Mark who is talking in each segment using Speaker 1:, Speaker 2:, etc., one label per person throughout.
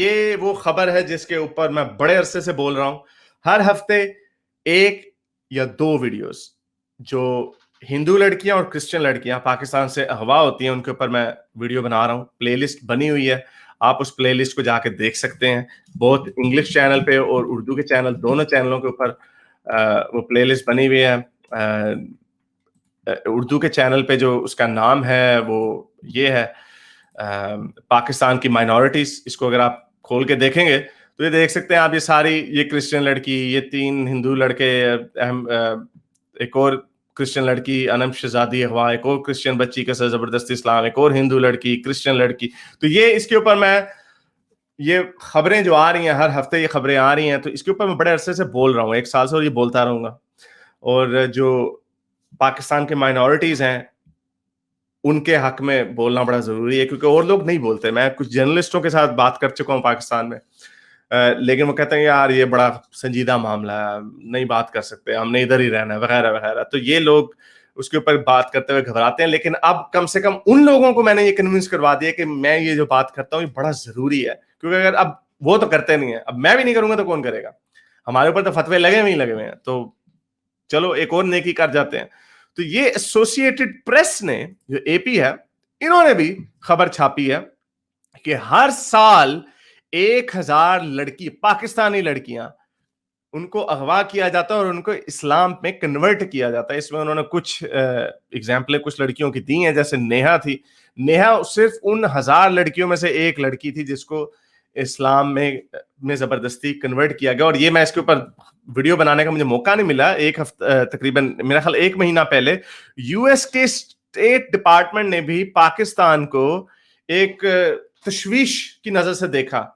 Speaker 1: ये वो खबर है जिसके ऊपर मैं बड़े अरसे से बोल रहा हूं। हर हफ्ते एक या दो वीडियोस जो हिंदू लड़कियां और क्रिश्चियन लड़कियां पाकिस्तान से अगवा होती हैं उनके ऊपर मैं वीडियो बना रहा हूं। प्लेलिस्ट बनी हुई है, आप उस प्लेलिस्ट को जाके देख सकते हैं। बहुत इंग्लिश चैनल पे और उर्दू के चैनल, दोनों चैनलों के ऊपर वो प्लेलिस्ट बनी हुई है। उर्दू के चैनल पे जो उसका नाम है वो ये है, पाकिस्तान की माइनॉरिटीज। इसको अगर आप खोल के देखेंगे तो ये देख सकते हैं आप, ये सारी, ये क्रिश्चियन लड़की, ये 3 हिंदू लड़के, एक और क्रिश्चियन लड़की अनम शहजादी अगवा, एक और क्रिश्चियन बच्ची का जबरदस्ती इस्लाम, एक और हिंदू लड़की, क्रिश्चियन लड़की। तो ये इसके ऊपर मैं, ये खबरें जो आ रही हैं, हर हफ्ते ये खबरें आ रही हैं, तो इसके ऊपर मैं बड़े अरसे से बोल रहा हूँ, 1 साल से, और ये बोलता रहूंगा। और जो पाकिस्तान के माइनॉरिटीज हैं उनके हक में बोलना बड़ा जरूरी है, क्योंकि और लोग नहीं बोलते। मैं कुछ जर्नलिस्टों के साथ बात कर चुका हूँ पाकिस्तान में, लेकिन वो कहते हैं यार ये बड़ा संजीदा मामला है, नहीं बात कर सकते, हमने इधर ही रहना है, वगैरह वगैरह। तो ये लोग उसके ऊपर बात करते हुए घबराते हैं। लेकिन अब कम से कम उन लोगों को मैंने ये कन्विंस करवा दिया कि मैं ये जो बात करता हूँ ये बड़ा जरूरी है, क्योंकि अगर अब वो तो करते नहीं है, अब मैं भी नहीं करूंगा तो कौन करेगा? हमारे ऊपर तो फतवे लगे हुए हैं, तो चलो एक और नेकी कर जाते हैं। तो ये एसोसिएटेड प्रेस ने, जो एपी है, इन्होंने भी खबर छापी है कि हर साल 1000 लड़की, पाकिस्तानी लड़कियां, उनको अगवा किया जाता है और उनको इस्लाम में कन्वर्ट किया जाता है। इसमें उन्होंने कुछ एग्जाम्पलें कुछ लड़कियों की दी हैं, जैसे नेहा थी। नेहा सिर्फ उन 1000 लड़कियों में से एक लड़की थी जिसको इस्लाम में जबरदस्ती कन्वर्ट किया गया। और ये, मैं इसके ऊपर वीडियो बनाने का मुझे मौका नहीं मिला। एक हफ्ता, तकरीबन मेरा ख्याल 1 महीना पहले, यूएस के स्टेट डिपार्टमेंट ने भी पाकिस्तान को एक तशवीश की नजर से देखा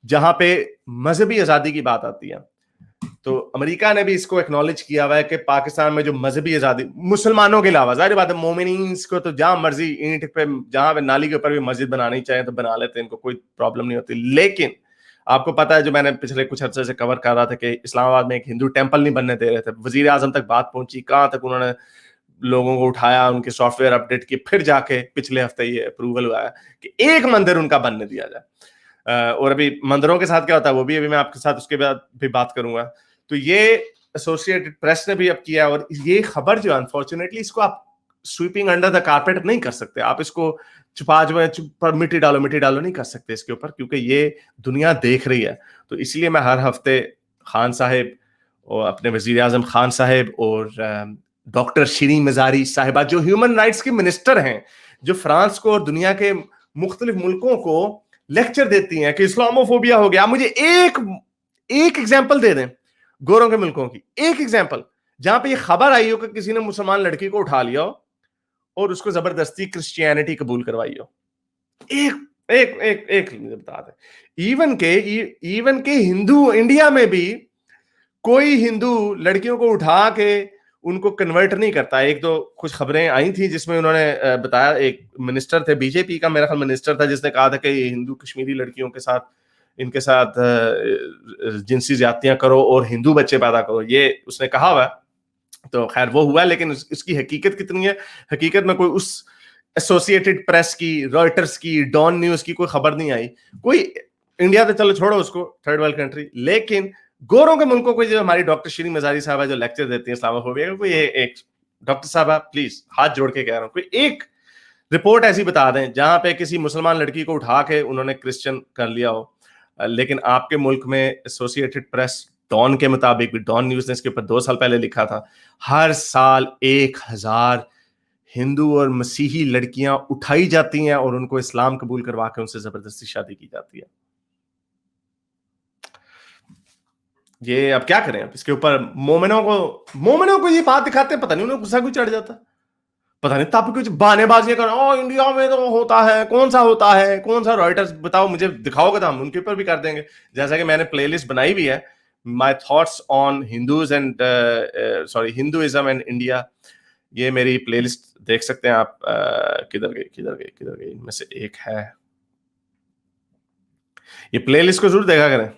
Speaker 1: जहां पे मजहबी आजादी की बात आती है। तो अमेरिका ने भी इसको एक्नॉलेज किया हुआ है कि पाकिस्तान में जो मजहबी आजादी, मुसलमानों के अलावा, जाहिर बात है मोमिनीन्स को तो जहां मर्जी ईंट पे, जहां पे नाली के ऊपर भी मस्जिद बनानी चाहे तो बना लेते हैं, इनको कोई प्रॉब्लम नहीं होती। लेकिन आपको पता है, जो मैंने पिछले कुछ अर्से से कवर कर रहा था, कि इस्लामाबाद में एक हिंदू टेंपल नहीं बनने दे रहे थे। वजीर आजम तक बात पहुंची, कहां तक उन्होंने लोगों को उठाया, उनके सॉफ्टवेयर अपडेट किए, फिर जाके पिछले हफ्ते ये अप्रूवल हुआ है कि एक मंदिर उनका बनने दिया जाए। और अभी मंदिरों के साथ क्या होता है वो भी अभी मैं आपके साथ उसके बाद भी बात करूंगा। तो ये एसोसिएटेड प्रेस ने भी अब किया, और ये खबर जो, अनफॉर्चुनेटली, इसको आप स्वीपिंग अंडर द कारपेट नहीं कर सकते। आप इसको छुपा जो मिट्टी डालो नहीं कर सकते इसके ऊपर, क्योंकि ये दुनिया देख रही है। तो इसलिए मैं हर हफ्ते खान साहिब और अपने वजीर आजम खान साहिब और डॉक्टर शीरीन मजारी साहिबा, जो ह्यूमन राइट्स की मिनिस्टर हैं, जो फ्रांस को और दुनिया के मुख्तलिफ मुल्कों को लेक्चर देती हैं कि इस्लामोफोबिया हो गया, आप मुझे एक एग्जाम्पल दे दें गोरों के मुल्कों की, एक एग्जाम्पल जहां पे ये खबर आई हो कि किसी ने मुसलमान लड़की को उठा लिया हो और उसको जबरदस्ती क्रिश्चियनिटी कबूल करवाई हो। एक एक एक एक बता दें। इवन के हिंदू, इंडिया में भी कोई हिंदू लड़कियों को उठा के उनको कन्वर्ट नहीं करता। एक दो कुछ खबरें आई थी जिसमें उन्होंने बताया, एक मिनिस्टर थे, बीजेपी का मेरा ख्याल मिनिस्टर था, जिसने कहा था कि हिंदू कश्मीरी लड़कियों के साथ, इनके साथ जिनसी ज्यादतियां करो और हिंदू बच्चे पैदा करो, ये उसने कहा हुआ। तो खैर वो हुआ, लेकिन इसकी हकीकत कितनी है? हकीकत में कोई उस एसोसिएटेड प्रेस की, रॉयटर्स की, डॉन न्यूज की कोई खबर नहीं आई। कोई, इंडिया तो चलो छोड़ो उसको, थर्ड वर्ल्ड कंट्री, लेकिन गोरों के मुल्कों को, जो हमारी डॉक्टर शीरीन मजारी साहबा जो लेक्चर देती है इस्लामोफोबिया का, कोई एक डॉक्टर साहबा, प्लीज हाथ जोड़ के कह रहा हूं, कोई एक रिपोर्ट ऐसी बता दें जहां पे किसी मुसलमान लड़की को उठा के उन्होंने क्रिश्चियन कर लिया हो। लेकिन आपके मुल्क में एसोसिएटेड प्रेस, डॉन के मुताबिक भी, डॉन न्यूज ने इसके ऊपर 2 साल पहले लिखा था, हर साल 1000 हिंदू और मसीही लड़कियां उठाई जाती हैं और उनको इस्लाम कबूल करवा के उनसे जबरदस्ती शादी की जाती है। ये अब क्या करें? अब इसके ऊपर मोमिनों को ये बात दिखाते हैं, पता नहीं उन्हें गुस्सा क्यों चढ़ जाता, पता नहीं, तब कुछ बहानेबाजी कर, ओ इंडिया में तो होता है, कौन सा होता है, कौन सा? रॉयटर्स बताओ, मुझे दिखाओगे तो हम उनके ऊपर भी कर देंगे। जैसा कि मैंने प्लेलिस्ट बनाई भी है, my thoughts on Hindus and Hinduism and India. ये मेरी प्लेलिस्ट देख सकते हैं आप। किधर गई इनमें से एक है, ये प्लेलिस्ट को जरूर देखा करें।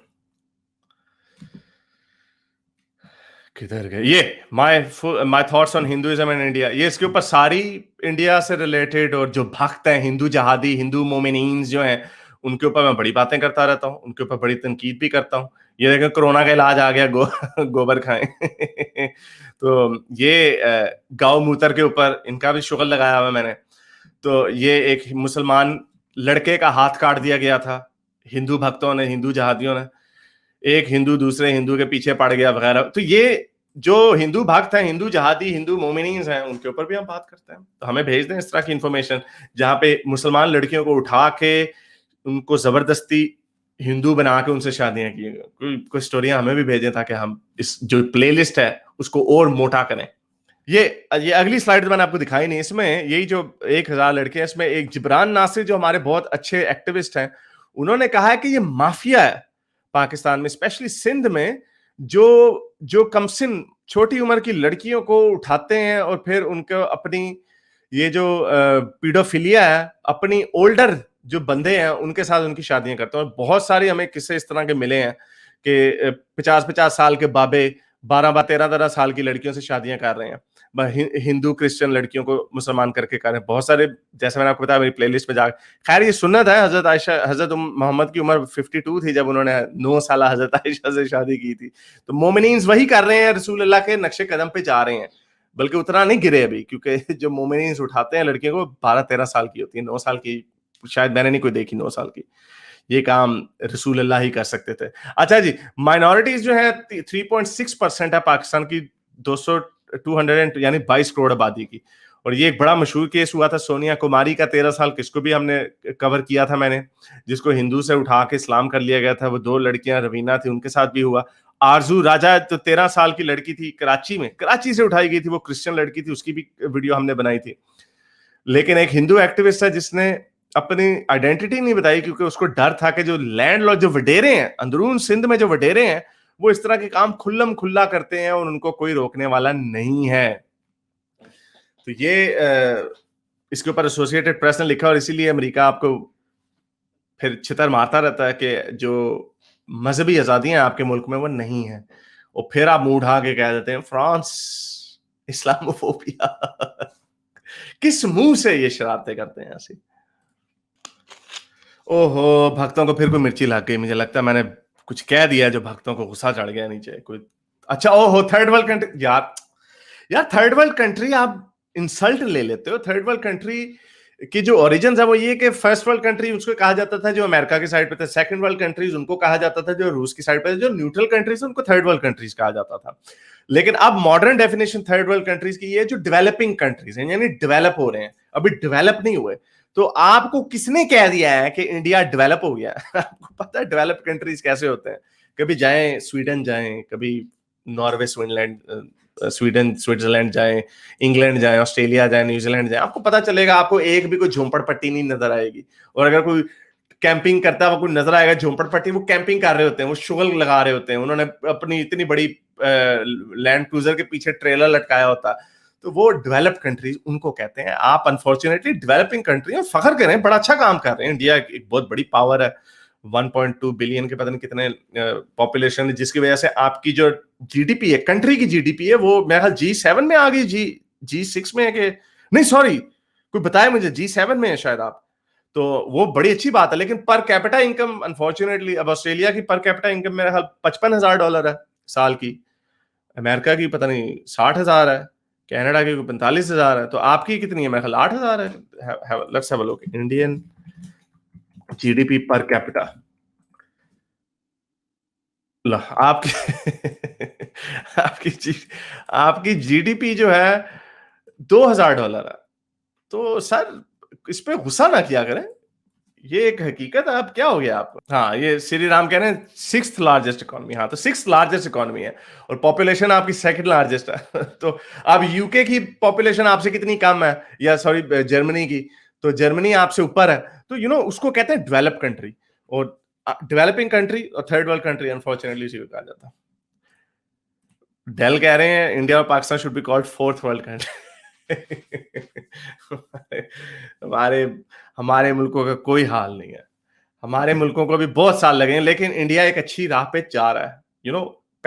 Speaker 1: किधर गए ये, my thoughts on Hinduism and India. ये इसके ऊपर सारी इंडिया से रिलेटेड और जो भक्त हैं, हिंदू जहादी, हिंदू मोमिनीन्स जो हैं, उनके ऊपर मैं बड़ी बातें करता रहता हूँ, उनके ऊपर बड़ी तनकीद भी करता हूँ। ये देखें कोरोना का इलाज आ गया, गोबर खाएं। तो ये गौ मूत्र के ऊपर इनका भी शुगर लगाया हुआ मैंने। तो ये एक मुसलमान लड़के का हाथ काट दिया गया था हिंदू भक्तों ने, हिंदू जहादियों ने। एक हिंदू दूसरे हिंदू के पीछे पड़ गया वगैरह। तो ये जो हिंदू भक्त हैं, हिंदू जहादी, हिंदू मोमिनीन हैं, उनके ऊपर भी हम बात करते हैं। तो हमें भेज दें इस तरह की इंफॉर्मेशन जहां पे मुसलमान लड़कियों को उठा के उनको जबरदस्ती हिंदू बना के उनसे शादियां की। कोई स्टोरियां हमें भी भेजें ताकि हम इस जो प्लेलिस्ट है उसको और मोटा करें। ये अगली स्लाइड मैंने आपको दिखाई नहीं, इसमें यही जो 1000 लड़के हैं, इसमें एक जिब्रान नासिर जो हमारे बहुत अच्छे एक्टिविस्ट हैं, उन्होंने कहा है कि ये माफिया है पाकिस्तान में, स्पेशली सिंध में, जो कमसिन छोटी उम्र की लड़कियों को उठाते हैं और फिर उनको अपनी ये जो पीडोफिलिया है, अपनी ओल्डर जो बंदे हैं उनके साथ उनकी शादियां करते हैं। और बहुत सारे हमें किस्से इस तरह के मिले हैं कि 50-50 साल के बाबे 12-13 साल की लड़कियों से शादियां कर रहे हैं। हिंदू क्रिश्चियन लड़कियों को मुसलमान करके कर रहे हैं बहुत सारे, जैसे मैंने आपको बताया मेरी प्लेलिस्ट में जा। खैर ये सुन्नत है, हजरत मोहम्मद की उम्र 52 थी जब उन्होंने 9 साल हजरत आयशा से शादी की थी। तो मोमिनीन वही कर रहे हैं, रसूल अल्लाह के नक्शे कदम पे जा रहे हैं, बल्कि उतना नहीं गिरे अभी, क्योंकि जो मोमिनीन उठाते हैं लड़कियों को 12-13 साल की होती है, 9 साल की शायद मैंने नहीं कोई देखी 9 साल की। ये काम रसूल अल्लाह ही कर सकते थे। अच्छा जी, माइनॉरिटीज जो है 3.6% है पाकिस्तान की 200 यानी 22 करोड़ आबादी की। और ये एक बड़ा मशहूर केस हुआ था सोनिया कुमारी का 13 साल, किसको भी हमने कवर किया था मैंने, जिसको हिंदू से उठा के इस्लाम कर लिया गया था। वो 2 लड़कियां रवीना थी, उनके साथ भी हुआ। आरजू राजा तो 13 साल की लड़की थी, कराची में, कराची से उठाई गई थी, वो क्रिश्चियन लड़की थी, उसकी भी वीडियो हमने बनाई थी। लेकिन एक हिंदू एक्टिविस्ट है जिसने अपनी आइडेंटिटी नहीं बताई, क्योंकि उसको डर था कि जो लैंडलॉर्ड, जो वडेरे हैं अंदरून सिंध में, जो वडेरे हैं, वो इस तरह के काम खुल्लम खुल्ला करते हैं और उनको कोई रोकने वाला नहीं है। तो ये इसके ऊपर एसोसिएटेड प्रेस ने लिखा, और इसीलिए अमेरिका आपको फिर छितर मारता रहता है कि जो मजहबी आजादियां आपके मुल्क में वो नहीं है। और फिर आप मुंह उठा के कह देते हैं फ्रांस इस्लामोफोबिया। किस मुंह से ये शरारतें करते हैं ऐसी। ओहो, भक्तों को फिर कोई मिर्ची लग गई, मुझे लगता है मैंने कुछ कह दिया जो भक्तों को गुस्सा चढ़ गया नीचे कोई। अच्छा, ओहो, थर्ड वर्ल्ड कंट्री, यार थर्ड वर्ल्ड कंट्री आप इंसल्ट ले लेते हो। थर्ड वर्ल्ड कंट्री की जो ओरिजिन है वो ये कि फर्स्ट वर्ल्ड कंट्री उसको कहा जाता था जो अमेरिका की साइड पे थे, सेकंड वर्ल्ड कंट्रीज उनको कहा जाता था जो रूस की साइड पे थे, जो न्यूट्रल कंट्रीज उनको थर्ड वर्ल्ड कंट्रीज कहा जाता था। लेकिन अब modern definition third world countries की ये जो डेवलपिंग कंट्रीज हैं, यानी डेवलप हो रहे हैं, अभी डेवलप नहीं हुए। तो आपको किसने कह दिया है कि इंडिया डेवलप हो गया? आपको पता है डेवलप कंट्रीज कैसे होते हैं? कभी जाएं स्वीडन जाएं, कभी नॉर्वे, स्वीडन, स्विट्जरलैंड जाएं, इंग्लैंड जाएं, ऑस्ट्रेलिया जाएं, न्यूजीलैंड जाएं, आपको पता चलेगा, आपको एक भी कोई झोंपड़ पट्टी नहीं नजर आएगी। और अगर कोई कैंपिंग करता है, वो कोई नजर आएगा झोंपड़ पट्टी, वो कैंपिंग कर रहे होते हैं, वो शुगल लगा रहे होते हैं, उन्होंने अपनी इतनी बड़ी लैंड क्रूजर के पीछे ट्रेलर लटकाया होता है। तो वो डेवलप्ड कंट्रीज उनको कहते हैं। आप अनफॉर्चुनेटली डेवलपिंग कंट्री हैं, फखर करें, बड़ा अच्छा काम कर रहे हैं। इंडिया एक बहुत बड़ी पावर है, 1.2 बिलियन के पता नहीं कितने पॉपुलेशन है, जिसकी वजह से आपकी जो जीडीपी है, कंट्री की जीडीपी है, वो मेरा ख्याल G7 में आ गई, G6 में है कि नहीं, सॉरी कोई बताए मुझे, G7 में है शायद आप। तो वो बड़ी अच्छी बात है। लेकिन पर कैपिटा इनकम अनफॉर्चुनेटली अब ऑस्ट्रेलिया की पर कैपिटा इनकम मेरा ख्याल $55,000 है साल की, अमेरिका की पता नहीं 60,000 है, कनाडा की 45,000 है। तो आपकी कितनी है? मेरे ख्याल 8,000 है। Let's have a look, Indian GDP per capita. आपकी आपकी जीडीपी जो है $2,000 है। तो सर इस पे गुस्सा ना किया करें, ये एक हकीकत है। अब क्या हो गया आपको? हाँ, ये श्री राम कह रहे हैं 6th लार्जेस्ट इकोनॉमी। हाँ, तो 6th लार्जेस्ट इकोनॉमी है और पॉपुलेशन आपकी 2nd लार्जेस्ट है। तो अब यूके की पॉपुलेशन आपसे कितनी कम है, या सॉरी जर्मनी की, तो जर्मनी आपसे ऊपर है। तो उसको कहते हैं डेवलप कंट्री, और डेवलपिंग कंट्री और थर्ड वर्ल्ड कंट्री अनफॉर्चुनेटली इसी को कहा जाता है। डेल कह रहे हैं इंडिया और Pakistan should be called 4th world country. हमारे हमारे मुल्कों का कोई हाल नहीं है। हमारे मुल्कों को भी बहुत साल लगे हैं, लेकिन इंडिया एक अच्छी राह पे जा रहा है।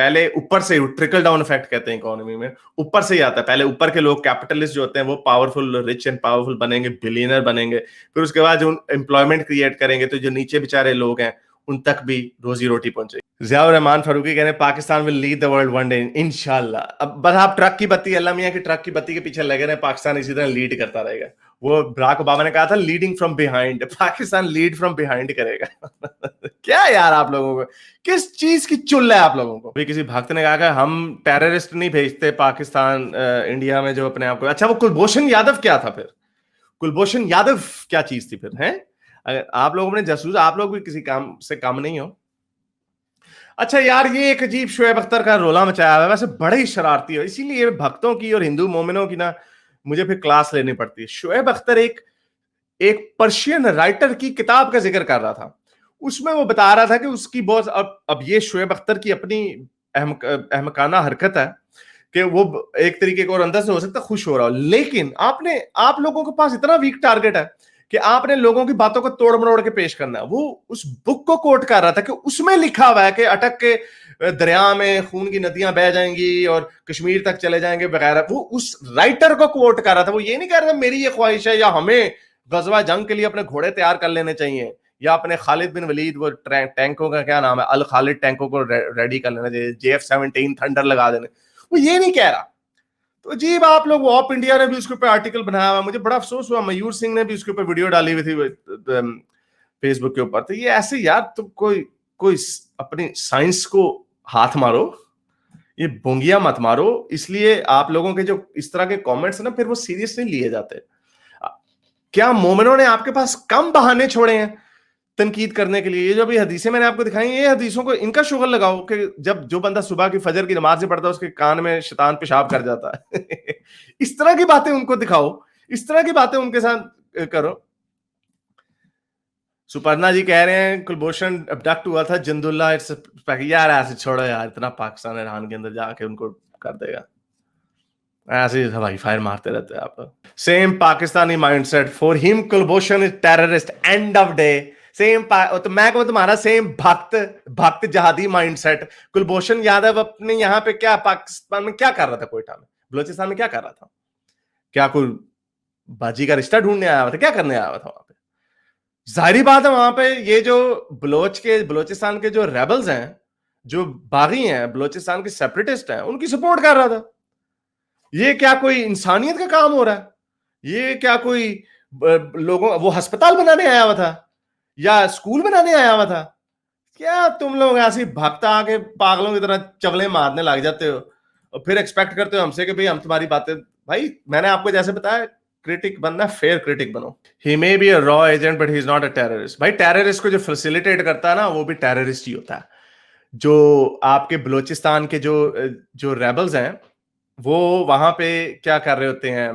Speaker 1: पहले ऊपर से ट्रिकल डाउन इफेक्ट कहते हैं इकोनॉमी में, ऊपर से ही आता है। पहले ऊपर के लोग कैपिटलिस्ट जो होते हैं वो पावरफुल, रिच एंड पावरफुल बनेंगे, बिलियनर बनेंगे, फिर उसके बाद जो एम्प्लॉयमेंट क्रिएट करेंगे तो जो नीचे बेचारे लोग हैं उन तक भी रोजी रोटी पहुंचेगी। ज़ियाउर रहमान फारूकी कह रहे हैं Pakistan will lead the world one day इंशाल्लाह। अब बस आप ट्रक की बत्ती, अल्लाह मियां की ट्रक की बत्ती के पीछे लगे रहे, पाकिस्तान इसी तरह लीड करता रहेगा। वो बराक ओबामा ने कहा था leading from behind, Pakistan lead from behind करेगा। क्या यार आप लोगों को किस चीज की चुल है आप लोगों को? भी किसी भक्त ने कहा कि हम टेररिस्ट नहीं भेजते पाकिस्तान इंडिया में जो अपने आप को। अच्छा वो कुलभूषण यादव क्या था फिर? कुलभूषण यादव क्या चीज थी फिर? हैं आप लोगों ने जासूस, आप लोग भी किसी काम से कम नहीं हो। अच्छा यार ये एक अजीब शोएब अख्तर का रोला मचाया हुआ है, वैसे बड़े ही शरारती हो, इसीलिए भक्तों की और हिंदू मोमिनों की ना मुझे फिर क्लास लेनी पड़ती है। शोएब अख्तर एक पर्शियन राइटर की किताब का जिक्र कर रहा था, उसमें वो बता रहा था कि उसकी बहुत अब ये शोएब अख्तर की अपनी अहमकाना हरकत है कि वो एक तरीके को और अंदर से हो सकता है खुश हो रहा हो, लेकिन आप लोगों के पास इतना वीक टारगेट है कि आपने लोगों की बातों को तोड़ मरोड़ के पेश करना है। वो उस बुक को कोट कर रहा था कि उसमें लिखा हुआ है कि अटक के दरिया में खून की नदियां बह जाएंगी और कश्मीर तक चले जाएंगे वगैरह। वो उस राइटर को कोट कर रहा था, वो ये नहीं कह रहा मेरी ये ख्वाहिश है या हमें गजवा जंग के लिए अपने घोड़े तैयार कर लेने चाहिए या अपने खालिद बिन वलीद वो टैंकों का क्या नाम है अल खालिद टैंकों को रेडी कर लेना चाहिए, JF-17 थंडर लगा देने, वो ये नहीं कह रहा। तो अजीब आप लोग, ऑप इंडिया ने भी उसके ऊपर आर्टिकल बनाया हुआ, मुझे बड़ा अफसोस हुआ, मयूर सिंह ने भी उसके ऊपर वीडियो डाली हुई थी फेसबुक के ऊपर। तो ये ऐसे यार तुम कोई अपनी साइंस को हाथ मारो, ये बोंगिया मत मारो, इसलिए आप लोगों के जो इस तरह के कमेंट्स ना फिर वो सीरियस नहीं लिए जाते। क्या मोमिनों ने आपके पास कम बहाने छोड़े हैं तनकीद करने के लिए? ये जो भी हदीसें मैंने आपको दिखाई, ये हदीसों को इनका शुगर लगाओ कि जब जो बंदा सुबह की फजर की नमाज से पढ़ता है उसके कान में शैतान पेशाब कर जाता है। इस तरह की बातें उनको दिखाओ, इस तरह की बातें उनके साथ करो। सुपर्णा जी कह रहे हैं कुलभूषण अबडक्ट हुआ था जिंदुल्ला, इट्स यार ऐसे छोड़ो यार, इतना पाकिस्तान ईरान के अंदर जाके उनको कर देगा, ऐसे हवाई फायर मारते रहते हैं आप। Same Pakistani mindset for him Kulbhushan is terrorist end of day. Same तो मैं कहूं तुम्हारा सेम भक्त जहादी माइंडसेट। कुलभूषण यादव अपने यहाँ पे क्या पाकिस्तान में क्या कर रहा था, कोयटा में बलोचिस्तान में क्या कर रहा था? क्या कोई बाजी का रिश्ता ढूंढने आया हुआ था? क्या करने आया हुआ था वहां पे? जाहिर बात है वहां पे ये जो बलोचिस्तान के जो रेबल्स हैं, जो बागी हैं, बलोचिस्तान के सेपरेटिस्ट हैं, उनकी सपोर्ट कर रहा था। ये क्या कोई इंसानियत का काम हो रहा है? ये क्या कोई लोगों, वो अस्पताल बनाने आया हुआ था या स्कूल बनाने आया हुआ था? क्या तुम लोग ऐसी भक्त आके पागलों की तरह चवले मारने लग जाते हो और फिर एक्सपेक्ट करते हो हमसे कि भाई हम तुम्हारी बातें, भाई मैंने आपको जैसे बताया क्रिटिक बनना, फेयर क्रिटिक बनो। ही मे बी अ रॉ agent but he is not a terrorist. भाई टेररिस्ट को जो फैसिलिटेट करता है ना वो भी टेररिस्ट ही होता है। जो आपके बलोचिस्तान के जो रेबल्स हैं वो वहां पे क्या कर रहे होते हैं,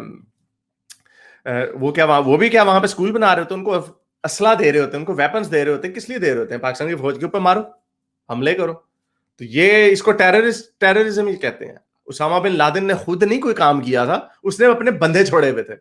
Speaker 1: वो भी क्या वहां पे स्कूल बना रहे होते हैं, उनको असला दे रहे होते हैं, उनको वेपन्स दे रहे होते हैं। किस लिए दे रहे होते हैं? पाकिस्तान की फौज के ऊपर मारो, हमले करो। तो ये इसको टेररिज्म ही कहते हैं। उसामा बिन लादेन ने खुद नहीं कोई काम किया था, उसने अपने बंदे छोड़े हुए थे,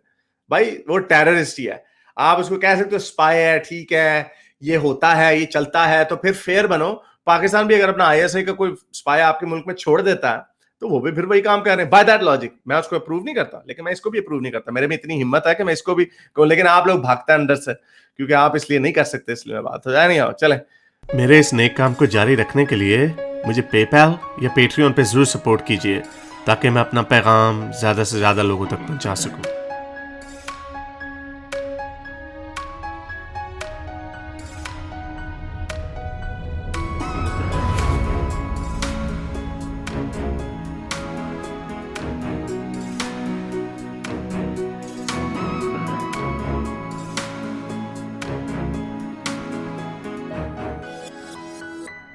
Speaker 1: भाई वो टेररिस्ट ही है। आप उसको कह सकते हो स्पाई है, ठीक है, ये होता है, ये चलता है, तो फिर फेयर बनो। पाकिस्तान भी अगर अपना ISI का कोई स्पाई आपके मुल्क में छोड़ देता है तो वो भी फिर वही काम कर रहे हैं बाय दैट लॉजिक। मैं उसको अप्रूव नहीं करता, लेकिन मैं इसको भी अप्रूव नहीं करता। मेरे में इतनी हिम्मत है कि मैं इसको भी कहूं, लेकिन आप लोग भागते हैं अंदर से, क्योंकि आप इसलिए नहीं कर सकते, इसलिए बात हो जाए। नहीं आओ चले। मेरे इस नेक काम को जारी रखने के लिए मुझे पेपैल या पेट्रियन पे जरूर सपोर्ट कीजिए ताकि मैं अपना पैगाम ज्यादा से ज्यादा लोगों तक पहुंचा सकूं।